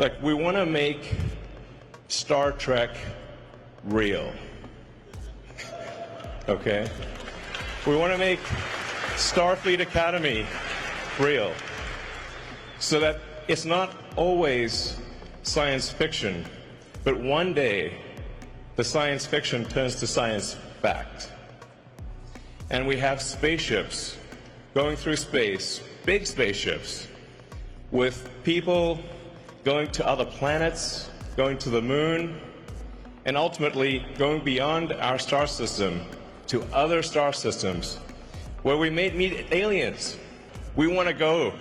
Like, we want to make Star Trek real. Okay? We want to make Starfleet Academy real. So that it's not always science fiction, but one day the science fiction turns to science fact. And we have spaceships going through space, big spaceships, with people going to other planets, going to the moon, and ultimately going beyond our star system to other star systems where we may meet aliens. We want to go,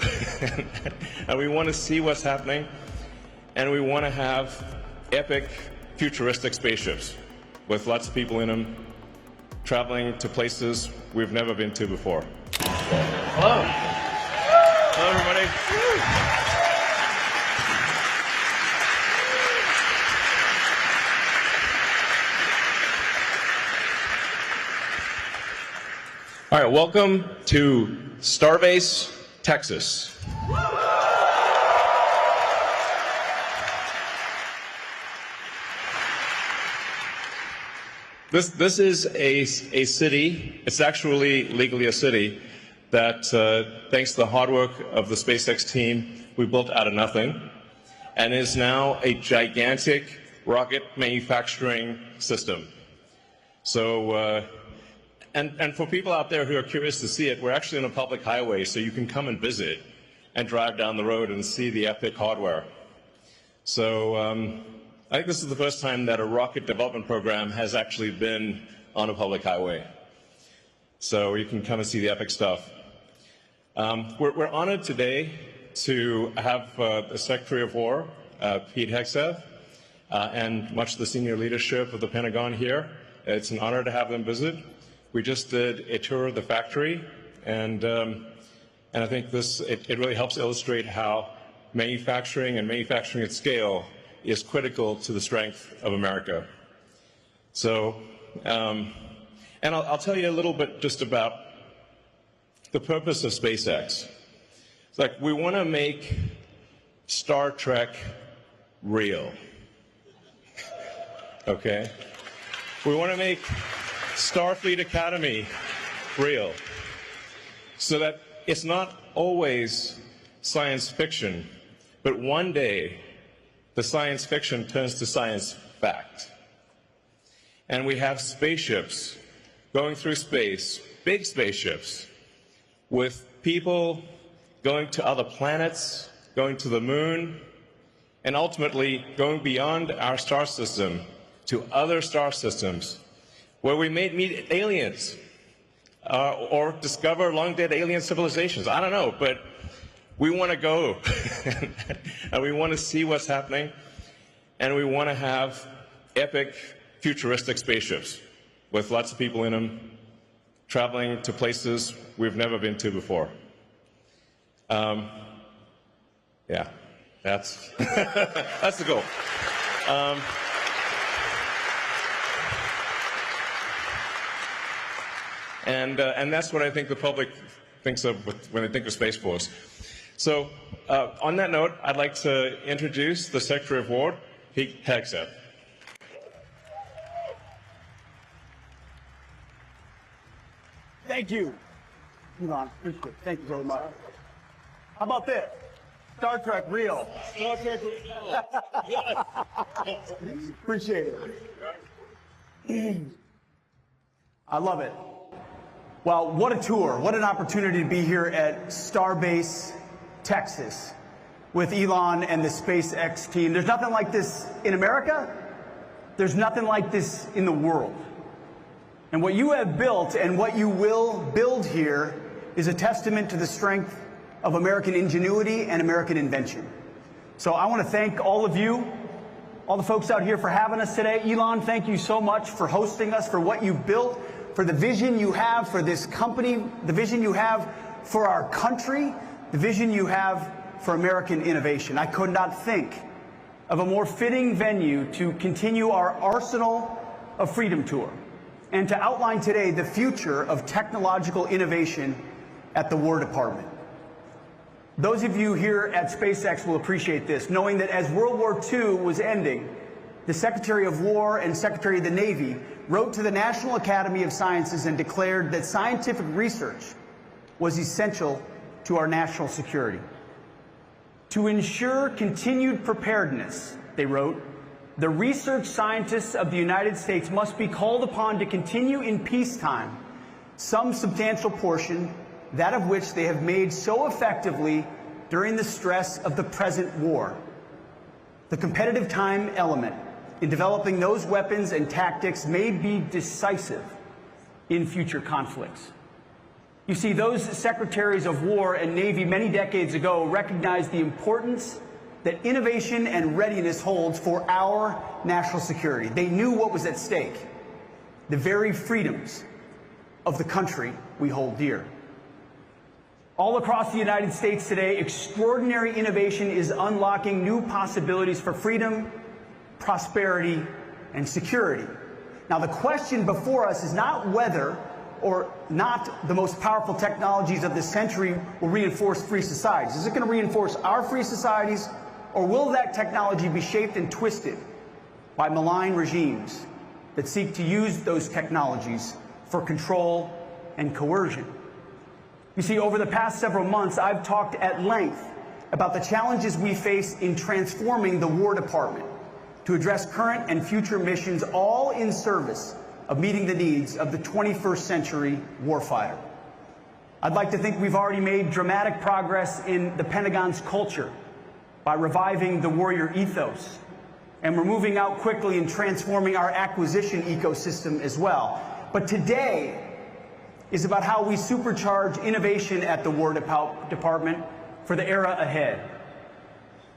and we want to see what's happening, and we want to have epic, futuristic spaceships with lots of people in them, traveling to places we've never been to before. Hello. Hello, everybody. All right, welcome to Starbase, Texas. This is a city, it's actually legally a city, that thanks to the hard work of the SpaceX team, we built out of nothing, and is now a gigantic rocket manufacturing system. So, and for people out there who are curious to see it, we're actually on a public highway, so you can come and visit and drive down the road and see the epic hardware. So I think this is the first time that a rocket development program has actually been on a public highway. So you can come and see the epic stuff. We're honored today to have the Secretary of War, Pete Hegseth, and much of the senior leadership of the Pentagon here. It's an honor to have them visit. We just did a tour of the factory, and I think it really helps illustrate how manufacturing and manufacturing at scale is critical to the strength of America. So, and I'll tell you a little bit just about the purpose of SpaceX. It's like, we want to make Star Trek real. Okay? We want to make Starfleet Academy real. So that it's not always science fiction, but one day the science fiction turns to science fact. And we have spaceships going through space, big spaceships, with people going to other planets, going to the moon, and ultimately going beyond our star system to other star systems where we may meet aliens or discover long-dead alien civilizations. I don't know, but we want to go, and we want to see what's happening, and we want to have epic, futuristic spaceships with lots of people in them, traveling to places we've never been to before. Yeah, that's that's the goal. And that's what I think the public thinks of when they think of Space Force. So, on that note, I'd like to introduce the Secretary of War, Pete Hegseth. Thank you, Elon. Appreciate it. Thank you very much. How about this? Star Trek real. Star Trek real. Appreciate it. I love it. Well, what a tour. What an opportunity to be here at Starbase, Texas, with Elon and the SpaceX team. There's nothing like this in America. There's nothing like this in the world. And what you have built and what you will build here is a testament to the strength of American ingenuity and American invention. So I want to thank all of you, all the folks out here, for having us today. Elon, thank you so much for hosting us, for what you've built, for the vision you have for this company, the vision you have for our country, the vision you have for American innovation. I could not think of a more fitting venue to continue our Arsenal of Freedom tour and to outline today the future of technological innovation at the War Department. Those of you here at SpaceX will appreciate this, knowing that as World War II was ending, the Secretary of War and Secretary of the Navy wrote to the National Academy of Sciences and declared that scientific research was essential to our national security. To ensure continued preparedness, they wrote, the research scientists of the United States must be called upon to continue in peacetime some substantial portion, that of which they have made so effectively during the stress of the present war. The competitive time element in developing those weapons and tactics may be decisive in future conflicts. You see, those secretaries of war and Navy many decades ago recognized the importance that innovation and readiness holds for our national security. They knew what was at stake, the very freedoms of the country we hold dear. All across the United States today, extraordinary innovation is unlocking new possibilities for freedom, prosperity, and security. Now, the question before us is not whether or not the most powerful technologies of this century will reinforce free societies. Is it going to reinforce our free societies, or will that technology be shaped and twisted by malign regimes that seek to use those technologies for control and coercion? You see, over the past several months, I've talked at length about the challenges we face in transforming the War Department to address current and future missions, all in service of meeting the needs of the 21st century warfighter. I'd like to think we've already made dramatic progress in the Pentagon's culture by reviving the warrior ethos, and we're moving out quickly in transforming our acquisition ecosystem as well. But today is about how we supercharge innovation at the War Department for the era ahead.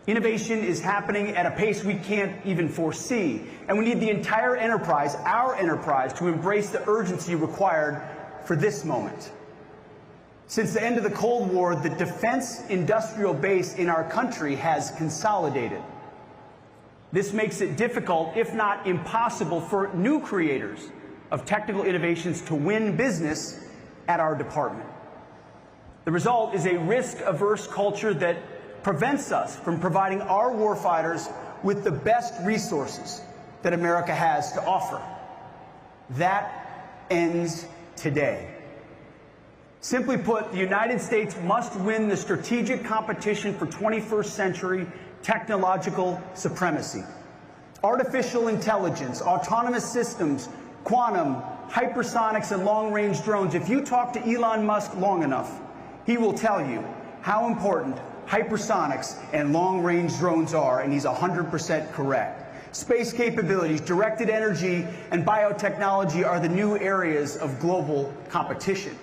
Innovation is happening at a pace we can't even foresee, and we need the entire enterprise, our enterprise, to embrace the urgency required for this moment. Since the end of the Cold War, the defense industrial base in our country has consolidated. This makes it difficult, if not impossible, for new creators of technical innovations to win business at our department. The result is a risk-averse culture that prevents us from providing our warfighters with the best resources that America has to offer. That ends today. Simply put, the United States must win the strategic competition for 21st century technological supremacy. Artificial intelligence, autonomous systems, quantum, hypersonics, and long-range drones. If you talk to Elon Musk long enough, he will tell you how important hypersonics and long-range drones are, and he's 100% correct. Space capabilities, directed energy, and biotechnology are the new areas of global competition.